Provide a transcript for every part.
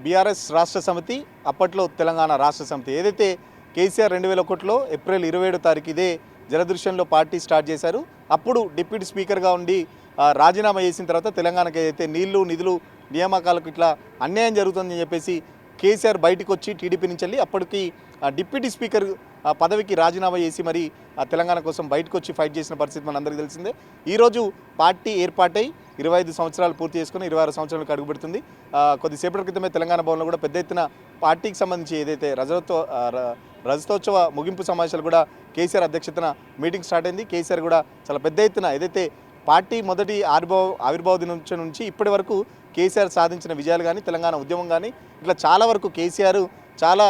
BRS రాష్ట్ర సమితి, అప్పట్లో తెలంగాణ రాష్ట్ర సమితి ఏదైతే కేసీఆర్ 2001లో ఏప్రిల్ 27వ తారీఖు ఇదే జలదృశ్యంలో పార్టీ స్టార్ట్ చేశారు. అప్పుడు డిప్యూటీ స్పీకర్గా ఉండి రాజీనామా చేసిన తర్వాత తెలంగాణకి ఏదైతే నీళ్లు నిధులు నియామకాలకు ఇట్లా అన్యాయం జరుగుతుందని చెప్పేసి కేసీఆర్ బయటకు వచ్చి టీడీపీ నుంచి వెళ్ళి అప్పటికి డిప్యూటీ స్పీకర్ పదవికి రాజీనామా చేసి మరి తెలంగాణ కోసం బయటకు వచ్చి ఫైట్ చేసిన పరిస్థితి మనందరికీ తెలిసిందే. ఈరోజు పార్టీ ఏర్పాటై 25 సంవత్సరాలు పూర్తి చేసుకుని 26 సంవత్సరాలకు అడుగుపెడుతుంది. కొద్దిసేపటి క్రితమే తెలంగాణ భవన్లో కూడా పెద్ద ఎత్తున పార్టీకి సంబంధించి ఏదైతే రజతోత్సవ ముగింపు సమావేశాలు కూడా కేసీఆర్ అధ్యక్షతన మీటింగ్ స్టార్ట్ అయింది. కేసీఆర్ కూడా చాలా పెద్ద ఎత్తున ఏదైతే పార్టీ మొదటి ఆవిర్భావ దినోత్సవం నుంచి ఇప్పటి వరకు కేసీఆర్ సాధించిన విజయాలు కానీ తెలంగాణ ఉద్యమం కానీ ఇట్లా చాలా వరకు కేసీఆర్ చాలా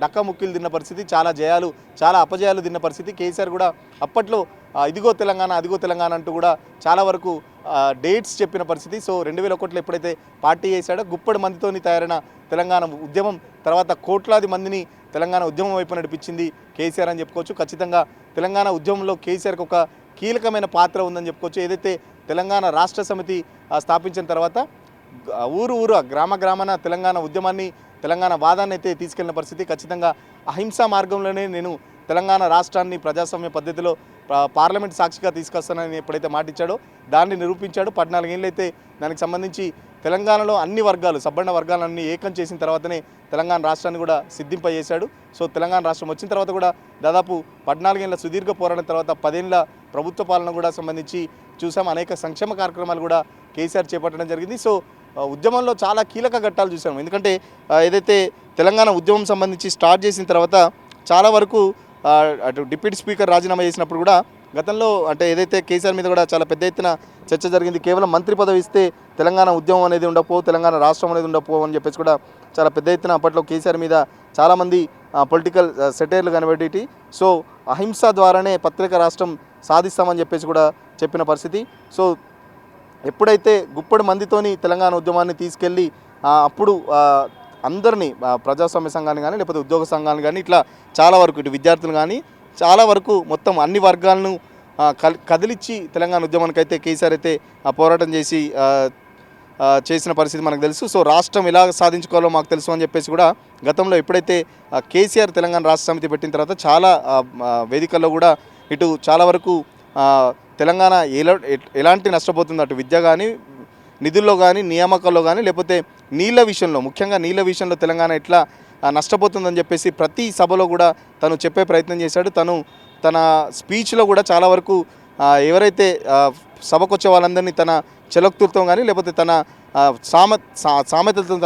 డక్కా ముక్కిలు తిన్న పరిస్థితి, చాలా జయాలు చాలా అపజయాలు తిన్న పరిస్థితి. కేసీఆర్ కూడా అప్పట్లో ఇదిగో తెలంగాణ అదిగో తెలంగాణ అంటూ కూడా చాలా వరకు డేట్స్ చెప్పిన పరిస్థితి. సో 2001లో ఎప్పుడైతే పార్టీ చేశాడో గుప్పడి మందితోని తయారైన తెలంగాణ ఉద్యమం తర్వాత కోట్లాది మందిని తెలంగాణ ఉద్యమం వైపు నడిపించింది కేసీఆర్ అని చెప్పుకోవచ్చు. ఖచ్చితంగా తెలంగాణ ఉద్యమంలో కేసీఆర్కి ఒక కీలకమైన పాత్ర ఉందని చెప్పుకోవచ్చు. ఏదైతే తెలంగాణ రాష్ట్ర సమితి స్థాపించిన తర్వాత ఊరు గ్రామాన తెలంగాణ ఉద్యమాన్ని తెలంగాణ వాదాన్ని అయితే తీసుకెళ్లిన పరిస్థితి. ఖచ్చితంగా అహింసా మార్గంలోనే నేను తెలంగాణ రాష్ట్రాన్ని ప్రజాస్వామ్య పద్ధతిలో పార్లమెంట్ సాక్షిగా తీసుకొస్తానని ఎప్పుడైతే మాట ఇచ్చాడో దాన్ని నిరూపించాడు. 14 ఏళ్ళు అయితే దానికి సంబంధించి తెలంగాణలో అన్ని వర్గాలు సబ్బన్న వర్గాలన్నీ ఏకం చేసిన తర్వాతనే తెలంగాణ రాష్ట్రాన్ని కూడా సిద్ధింపజేశాడు. సో తెలంగాణ రాష్ట్రం వచ్చిన తర్వాత కూడా దాదాపు 14 ఏళ్ళ సుదీర్ఘ పోరాటం తర్వాత 10 ఏళ్ళ ప్రభుత్వ పాలన కూడా సంబంధించి చూసాం. అనేక సంక్షేమ కార్యక్రమాలు కూడా కేసీఆర్ చేపట్టడం జరిగింది. సో ఉద్యమంలో చాలా కీలక ఘట్టాలు చూసాము. ఎందుకంటే ఏదైతే తెలంగాణ ఉద్యమం సంబంధించి స్టార్ట్ చేసిన తర్వాత చాలా వరకు అటు డిప్యూటీ స్పీకర్ రాజీనామా చేసినప్పుడు కూడా గతంలో అంటే ఏదైతే కేసీఆర్ మీద కూడా చాలా పెద్ద ఎత్తున చర్చ జరిగింది. కేవలం మంత్రి పదవి ఇస్తే తెలంగాణ ఉద్యమం అనేది ఉండకపో, తెలంగాణ రాష్ట్రం అనేది ఉండకపో అని చెప్పేసి కూడా చాలా పెద్ద ఎత్తున అప్పట్లో కేసీఆర్ మీద చాలామంది పొలిటికల్ సెటైర్లు కనబడేటి. సో అహింస ద్వారానే ప్రత్యేక రాష్ట్రం సాధిస్తామని చెప్పేసి కూడా చెప్పిన పరిస్థితి. సో ఎప్పుడైతే గుప్పడి మందితోని తెలంగాణ ఉద్యమాన్ని తీసుకెళ్ళి అప్పుడు అందరినీ ప్రజాస్వామ్య సంఘాన్ని కానీ లేకపోతే ఉద్యోగ సంఘాలను కానీ ఇట్లా చాలా వరకు ఇటు విద్యార్థులు కానీ చాలా వరకు మొత్తం అన్ని వర్గాలను కదిలిచ్చి తెలంగాణ ఉద్యమానికి అయితే కేసీఆర్ అయితే పోరాటం చేసిన పరిస్థితి మనకు తెలుసు. సో రాష్ట్రం ఎలా సాధించుకోవాలో మాకు తెలుసు అని చెప్పేసి కూడా గతంలో ఎప్పుడైతే కేసీఆర్ తెలంగాణ రాష్ట్ర సమితి పెట్టిన తర్వాత చాలా వేదికల్లో కూడా ఇటు చాలా వరకు తెలంగాణ ఎలాంటి నష్టపోతుంది అటు విద్య కానీ నిధుల్లో కానీ నియామకాల్లో కానీ లేకపోతే నీళ్ళ విషయంలో ముఖ్యంగా నీళ్ళ విషయంలో తెలంగాణ ఎట్లా నష్టపోతుందని చెప్పేసి ప్రతి సభలో కూడా తను చెప్పే ప్రయత్నం చేశాడు. తన స్పీచ్లో కూడా చాలా వరకు ఎవరైతే సభకు వచ్చే వాళ్ళందరినీ తన చలోక్తులతో కానీ లేకపోతే తన సామెతలతో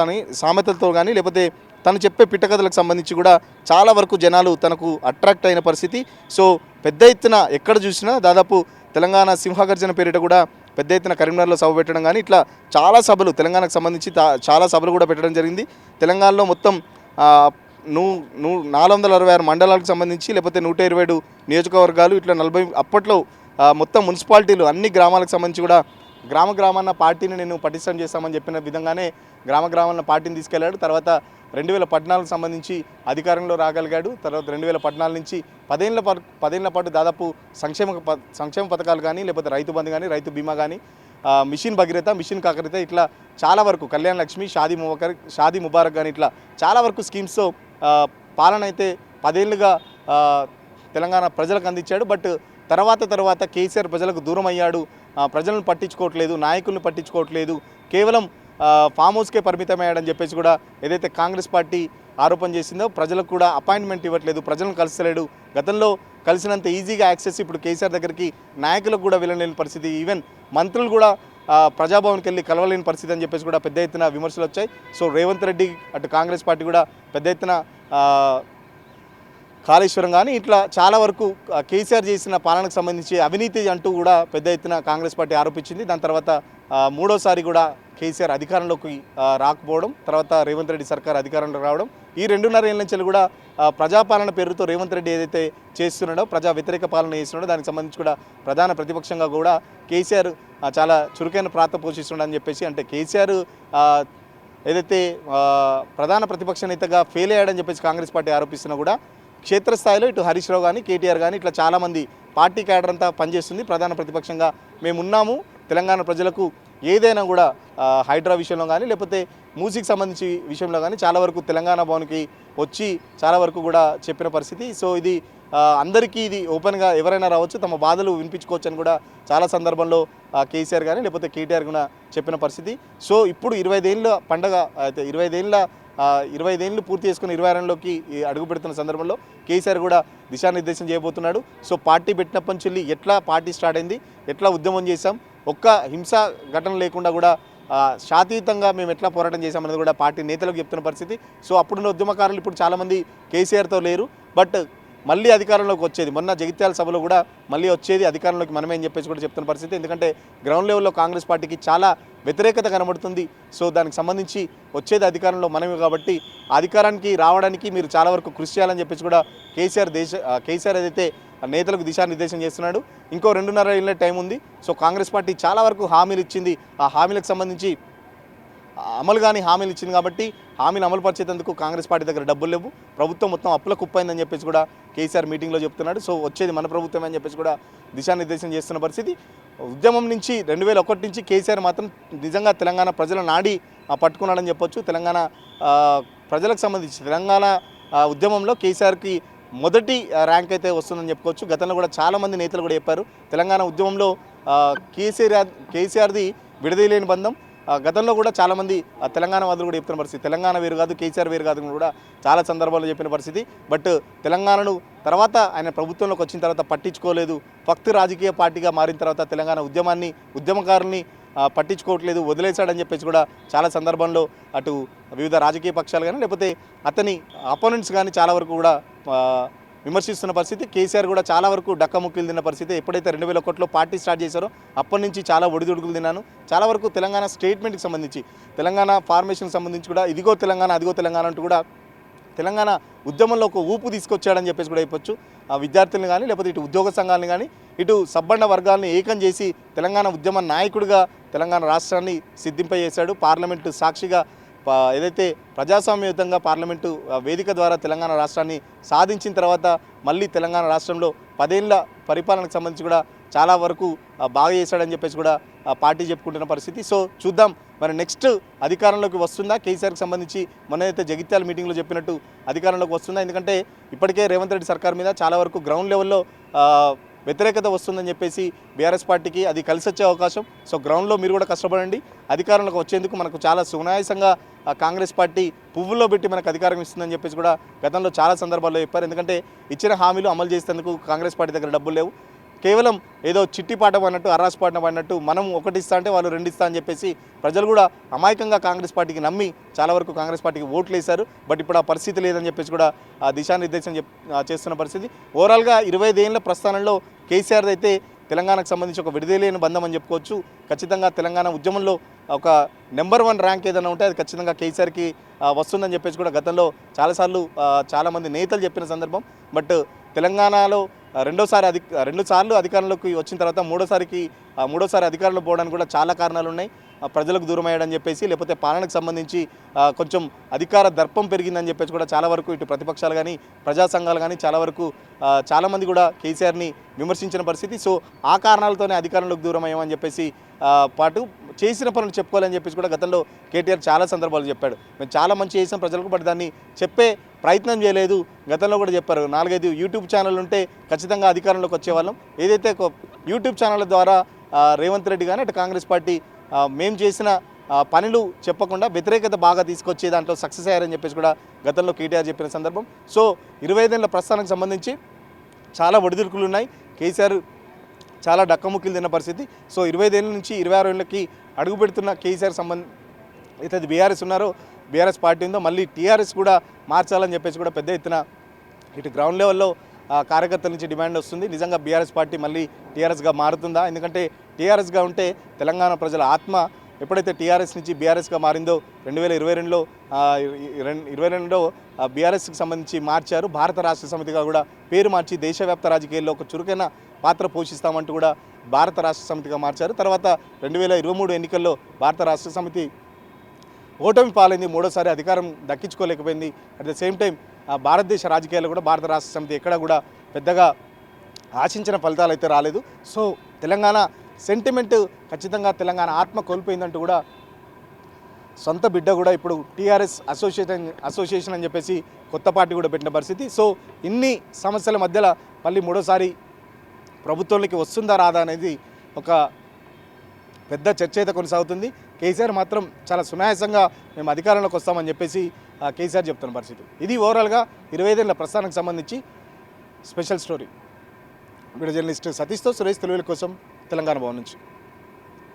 కానీ లేకపోతే తను చెప్పే పిట్టకథలకు సంబంధించి కూడా చాలా వరకు జనాలు తనకు అట్రాక్ట్ అయిన పరిస్థితి. సో పెద్ద ఎత్తున ఎక్కడ చూసినా దాదాపు తెలంగాణ సింహగర్జన పేరిట కూడా పెద్ద ఎత్తున కరీంనగర్లో సభ పెట్టడం కానీ ఇట్లా చాలా సభలు తెలంగాణకు సంబంధించి చాలా సభలు కూడా పెట్టడం జరిగింది. తెలంగాణలో మొత్తం 466 మండలాలకు సంబంధించి లేకపోతే 127 నియోజకవర్గాలు ఇట్లా 40 అప్పట్లో మొత్తం మున్సిపాలిటీలు అన్ని గ్రామాలకు సంబంధించి కూడా గ్రామాన్న పార్టీని నేను పటిష్టం చేస్తామని చెప్పిన విధంగానే గ్రామాన్న పార్టీని తీసుకెళ్లాడు. తర్వాత 2014 సంబంధించి అధికారంలో రాగలిగాడు. తర్వాత 2014 నుంచి 10 ఏళ్ల పాటు దాదాపు సంక్షేమ పథకాలు కానీ లేకపోతే రైతు బంధు కానీ రైతు బీమా కానీ మిషన్ భగీరథ మిషన్ కాకరిత ఇట్లా చాలా వరకు కళ్యాణ లక్ష్మి షాదీ ముబారక్ కానీ ఇట్లా చాలా వరకు స్కీమ్స్తో పాలన అయితే 10 ఏళ్ళుగా తెలంగాణ ప్రజలకు అందించాడు. బట్ తర్వాత కేసీఆర్ ప్రజలకు దూరం అయ్యాడు, ప్రజలను పట్టించుకోవట్లేదు, నాయకులను పట్టించుకోవట్లేదు, కేవలం ఫామ్ హౌస్కే పరిమితమయ్యాడని చెప్పేసి కూడా ఏదైతే కాంగ్రెస్ పార్టీ ఆరోపణ చేసిందో ప్రజలకు కూడా అపాయింట్మెంట్ ఇవ్వట్లేదు, ప్రజలను కలుస్తలేడు. గతంలో కలిసినంత ఈజీగా యాక్సెస్ ఇప్పుడు కేసీఆర్ దగ్గరికి నాయకులకు కూడా వెళ్ళలేని పరిస్థితి, ఈవెన్ మంత్రులు కూడా ప్రజాభవన్కి వెళ్ళి కలవలేని పరిస్థితి అని చెప్పేసి కూడా పెద్ద ఎత్తున విమర్శలు వచ్చాయి. సో రేవంత్ రెడ్డి అటు కాంగ్రెస్ పార్టీ కూడా పెద్ద ఎత్తున కాళేశ్వరం కానీ ఇట్లా చాలా వరకు కేసీఆర్ చేసిన పాలనకు సంబంధించి అవినీతి అంటూ కూడా పెద్ద ఎత్తున కాంగ్రెస్ పార్టీ ఆరోపించింది. దాని తర్వాత మూడోసారి కూడా కేసీఆర్ అధికారంలోకి రాకపోవడం, తర్వాత రేవంత్ రెడ్డి సర్కార్ అధికారంలో రావడం, ఈ 2.5 ఏళ్ళ నుంచి కూడా ప్రజాపాలన పేరుతో రేవంత్ రెడ్డి ఏదైతే చేస్తున్నాడో ప్రజా వ్యతిరేక పాలన చేస్తున్నాడో దానికి సంబంధించి కూడా ప్రధాన ప్రతిపక్షంగా కూడా కేసీఆర్ చాలా చురుకైన పాత్ర పోషిస్తున్నాడని చెప్పేసి అంటే కేసీఆర్ ఏదైతే ప్రధాన ప్రతిపక్ష నేతగా ఫెయిల్ అయ్యాడని చెప్పేసి కాంగ్రెస్ పార్టీ ఆరోపిస్తున్నా కూడా క్షేత్రస్థాయిలో ఇటు హరీష్ రావు కానీ కేటీఆర్ కానీ ఇట్లా చాలామంది పార్టీ క్యాడర్ అంతా పనిచేస్తుంది. ప్రధాన ప్రతిపక్షంగా మేమున్నాము, తెలంగాణ ప్రజలకు ఏదైనా కూడా హైడ్రా విషయంలో కానీ లేకపోతే మూసీకి సంబంధించి విషయంలో కానీ చాలా వరకు తెలంగాణ భవన్కి వచ్చి చాలా వరకు కూడా చెప్పిన పరిస్థితి. సో ఇది అందరికీ ఇది ఓపెన్గా ఎవరైనా రావచ్చు, తమ బాధలు వినిపించుకోవచ్చు అని కూడా చాలా సందర్భంలో కేసీఆర్ కానీ లేకపోతే కేటీఆర్ కూడా చెప్పిన పరిస్థితి. సో ఇప్పుడు 25 ఏళ్ళ పండగ అయితే 25 ఏళ్ళు పూర్తి చేసుకుని 26లోకి అడుగు పెడుతున్న సందర్భంలో కేసీఆర్ కూడా దిశానిర్దేశం చేయబోతున్నాడు. సో పార్టీ పెట్టినప్పటి నుంచి ఎట్లా పార్టీ స్టార్ట్ అయింది, ఎట్లా ఉద్యమం చేశాం, ఒక్క హింసా ఘటన లేకుండా కూడా శాంతియుతంగా మేము ఎట్లా పోరాటం చేశామనేది కూడా పార్టీ నేతలకు చెప్తున్న పరిస్థితి. సో అప్పుడున్న ఉద్యమకారులు ఇప్పుడు చాలామంది కేసీఆర్తో లేరు, బట్ మళ్ళీ అధికారంలోకి వచ్చేది మొన్న జగిత్యాల సభలో కూడా మళ్ళీ వచ్చేది అధికారంలోకి మనమే అని చెప్పేసి కూడా చెప్తున్న పరిస్థితి. ఎందుకంటే గ్రౌండ్ లెవెల్లో కాంగ్రెస్ పార్టీకి చాలా వ్యతిరేకత కనబడుతుంది. సో దానికి సంబంధించి వచ్చేది అధికారంలో మనమే కాబట్టి అధికారానికి రావడానికి మీరు చాలా వరకు కృషి చేయాలని చెప్పేసి కూడా కేసీఆర్ ఏదైతే నేతలకు దిశానిర్దేశం చేస్తున్నాడు. ఇంకో 2.5 ఏళ్ళ టైం ఉంది. సో కాంగ్రెస్ పార్టీ చాలా వరకు హామీలు ఇచ్చింది, ఆ హామీలకు సంబంధించి అమలు కానీ హామీలు ఇచ్చింది కాబట్టి హామీలు అమలు పరిచేందుకు కాంగ్రెస్ పార్టీ దగ్గర డబ్బులు లేవు, ప్రభుత్వం మొత్తం అప్పుల కుప్పైందని చెప్పేసి కూడా కేసీఆర్ మీటింగ్లో చెప్తున్నాడు. సో వచ్చేది మన ప్రభుత్వమే అని చెప్పేసి కూడా దిశానిర్దేశం చేస్తున్న పరిస్థితి. ఉద్యమం నుంచి 2001 నుంచి కేసీఆర్ మాత్రం నిజంగా తెలంగాణ ప్రజల నాడి పట్టుకున్నాడని చెప్పొచ్చు. తెలంగాణ ప్రజలకు సంబంధించి తెలంగాణ ఉద్యమంలో కేసీఆర్కి మొదటి ర్యాంక్ అయితే వస్తుందని చెప్పుకోవచ్చు. గతంలో కూడా చాలామంది నేతలు కూడా చెప్పారు తెలంగాణ ఉద్యమంలో కేసీఆర్ది విడదీయలేని బంధం. గతంలో కూడా చాలామంది తెలంగాణ వాదులు కూడా చెప్తున్న పరిస్థితి, తెలంగాణ వేరు కాదు కేసీఆర్ వేరు కాదు కూడా చాలా సందర్భాల్లో చెప్పిన పరిస్థితి. బట్ తెలంగాణను తర్వాత ఆయన ప్రభుత్వంలోకి వచ్చిన తర్వాత పట్టించుకోలేదు, ఫక్త్ రాజకీయ పార్టీగా మారిన తర్వాత తెలంగాణ ఉద్యమకారుల్ని పట్టించుకోవట్లేదు, వదిలేశాడని చెప్పేసి కూడా చాలా సందర్భంలో అటు వివిధ రాజకీయ పక్షాలు కానీ లేకపోతే అతని అపోనెంట్స్ కానీ చాలా వరకు కూడా విమర్శిస్తున్న పరిస్థితి. కేసీఆర్ కూడా చాలా వరకు డక్కముక్కీలు తిన్న పరిస్థితి. ఎప్పుడైతే 2001లో పార్టీ స్టార్ట్ చేశారో అప్పటి నుంచి చాలా ఒడిదుడుకులు తిన్నాను. చాలా వరకు తెలంగాణ స్టేట్మెంట్కి సంబంధించి తెలంగాణ ఫార్మేషన్కి సంబంధించి కూడా ఇదిగో తెలంగాణ అదిగో తెలంగాణ అంటూ కూడా తెలంగాణ ఉద్యమంలో ఒక ఊపు తీసుకొచ్చాడని చెప్పేసి కూడా చెప్పొచ్చు. విద్యార్థులను కానీ లేకపోతే ఇటు ఉద్యోగ సంఘాలను కానీ ఇటు సబ్బండ వర్గాలను ఏకం చేసి తెలంగాణ ఉద్యమ నాయకుడిగా తెలంగాణ రాష్ట్రాన్ని సిద్ధింపజేశాడు. పార్లమెంటు సాక్షిగా ఏదైతే ప్రజాస్వామ్యయుతంగా పార్లమెంటు వేదిక ద్వారా తెలంగాణ రాష్ట్రాన్ని సాధించిన తర్వాత మళ్ళీ తెలంగాణ రాష్ట్రంలో 10 ఏళ్ల పరిపాలనకు సంబంధించి కూడా చాలా వరకు బాగా చేశాడని చెప్పేసి కూడా పార్టీ చెప్పుకుంటున్న పరిస్థితి. సో చూద్దాం మరి నెక్స్ట్ అధికారంలోకి వస్తుందా కేసీఆర్కి సంబంధించి, మొన్నైతే జగిత్యాల మీటింగ్లో చెప్పినట్టు అధికారంలోకి వస్తుందా? ఎందుకంటే ఇప్పటికే రేవంత్ రెడ్డి సర్కార్ మీద చాలా వరకు గ్రౌండ్ లెవెల్లో వ్యతిరేకత వస్తుందని చెప్పేసి బీఆర్ఎస్ పార్టీకి అది కలిసి వచ్చే అవకాశం. సో గ్రౌండ్లో మీరు కూడా కష్టపడండి, అధికారంలోకి వచ్చేందుకు మనకు చాలా సునాయాసంగా కాంగ్రెస్ పార్టీ పువ్వుల్లో పెట్టి మనకు అధికారం ఇస్తుందని చెప్పేసి కూడా గతంలో చాలా సందర్భాల్లో చెప్పారు. ఎందుకంటే ఇచ్చిన హామీలు అమలు చేసేందుకు కాంగ్రెస్ పార్టీ దగ్గర డబ్బులు లేవు, కేవలం ఏదో చిట్టి పాఠం అన్నట్టు అర్రాసుపాఠం అన్నట్టు మనం ఒకటి ఇస్తా అంటే వాళ్ళు 2 ఇస్తా అని చెప్పేసి ప్రజలు కూడా అమాయకంగా కాంగ్రెస్ పార్టీకి నమ్మి చాలా వరకు కాంగ్రెస్ పార్టీకి ఓట్లు వేశారు. బట్ ఇప్పుడు ఆ పరిస్థితి లేదని చెప్పేసి కూడా దిశానిర్దేశం చేస్తున్న పరిస్థితి. ఓవరాల్గా 25 ఏళ్ల ప్రస్థానంలో కేసీఆర్ అయితే తెలంగాణకు సంబంధించి ఒక విడదీయలేని బంధం అని చెప్పుకోవచ్చు. ఖచ్చితంగా తెలంగాణ ఉద్యమంలో ఒక నెంబర్ 1 ర్యాంక్ ఏదైనా ఉంటే అది ఖచ్చితంగా కేసీఆర్కి వస్తుందని చెప్పేసి కూడా గతంలో చాలాసార్లు చాలామంది నేతలు చెప్పిన సందర్భం. బట్ తెలంగాణలో 2 సార్లు అధికారంలోకి వచ్చిన తర్వాత మూడోసారి అధికారంలో పోవడానికి కూడా చాలా కారణాలు ఉన్నాయి. ప్రజలకు దూరం అయ్యాడని చెప్పేసి, లేకపోతే పాలనకు సంబంధించి కొంచెం అధికార దర్పం పెరిగిందని చెప్పేసి కూడా చాలా వరకు ఇటు ప్రతిపక్షాలు కానీ ప్రజా సంఘాలు కానీ చాలామంది కూడా కేసీఆర్ని విమర్శించిన పరిస్థితి. సో ఆ కారణాలతోనే అధికారంలోకి దూరం అయ్యామని చెప్పేసి పాటు చేసిన పనులు చెప్పుకోవాలని చెప్పేసి కూడా గతంలో కేటీఆర్ చాలా సందర్భాలు చెప్పాడు. మేము చాలా మంచి చేసాం ప్రజలకు, బట్ దాన్ని చెప్పే ప్రయత్నం చేయలేదు. గతంలో కూడా చెప్పారు 4-5 యూట్యూబ్ ఛానల్ ఉంటే ఖచ్చితంగా అధికారంలోకి వచ్చేవాళ్ళం. ఏదైతే యూట్యూబ్ ఛానళ్ళ ద్వారా రేవంత్ రెడ్డి కానీ అటు కాంగ్రెస్ పార్టీ మేము చేసిన పనులు చెప్పకుండా వ్యతిరేకత బాగా తీసుకొచ్చే దాంట్లో సక్సెస్ అయ్యారని చెప్పేసి కూడా గతంలో కేటీఆర్ చెప్పిన సందర్భం. సో 25 ఏళ్ల ప్రస్థానానికి సంబంధించి చాలా ఒడిదుడుకులు ఉన్నాయి. కేసీఆర్ చాలా డక్కముక్కీలు తిన్న పరిస్థితి. సో 25 ఏళ్ళ నుంచి 26 ఏళ్ళకి అడుగు పెడుతున్న కేసీఆర్ అయితే బీఆర్ఎస్ ఉన్నారో బీఆర్ఎస్ పార్టీ ఉందో మళ్ళీ టీఆర్ఎస్ కూడా మార్చాలని చెప్పేసి కూడా పెద్ద ఎత్తున ఇటు గ్రౌండ్ లెవెల్లో కార్యకర్తల నుంచి డిమాండ్ వస్తుంది. నిజంగా బీఆర్ఎస్ పార్టీ మళ్ళీ టీఆర్ఎస్గా మారుతుందా? ఎందుకంటే టీఆర్ఎస్గా ఉంటే తెలంగాణ ప్రజల ఆత్మ ఎప్పుడైతే టీఆర్ఎస్ నుంచి బీఆర్ఎస్గా మారిందో 2022లో బీఆర్ఎస్కి సంబంధించి మార్చారు. భారత రాష్ట్ర సమితిగా కూడా పేరు మార్చి దేశవ్యాప్త రాజకీయాల్లో ఒక చురుకైన పాత్ర పోషిస్తామంటూ కూడా భారత రాష్ట్ర సమితిగా మార్చారు. తర్వాత 2023 ఎన్నికల్లో భారత రాష్ట్ర సమితి ఓటమి పాలైంది, మూడోసారి అధికారం దక్కించుకోలేకపోయింది. అట్ ద సేమ్ టైం భారతదేశ రాజకీయాల్లో కూడా భారత రాష్ట్ర సమితి ఎక్కడ కూడా పెద్దగా ఆశించిన ఫలితాలు అయితే రాలేదు. సో తెలంగాణ సెంటిమెంట్ ఖచ్చితంగా తెలంగాణ ఆత్మ కోల్పోయిందంటూ కూడా సొంత బిడ్డ కూడా ఇప్పుడు టీఆర్ఎస్ అసోసియేషన్ అని చెప్పేసి కొత్త పార్టీ కూడా పెట్టిన పరిస్థితి. సో ఇన్ని సమస్యల మధ్యలో మళ్ళీ మూడోసారి ప్రభుత్వంలోకి వస్తుందా రాదా అనేది ఒక పెద్ద చర్చ అయితే కొనసాగుతుంది. కేసీఆర్ మాత్రం చాలా సునాయాసంగా మేము అధికారంలోకి వస్తామని చెప్పేసి కేసీఆర్ చెప్తున్న పరిస్థితి. ఇది ఓవరాల్గా 25 ఏళ్ల ప్రస్థానానికి సంబంధించి స్పెషల్ స్టోరీ. వీడియో జర్నలిస్ట్ సతీష్తో సురేష్ తెలుగుల కోసం తెలంగాణ భవన్ నుంచి.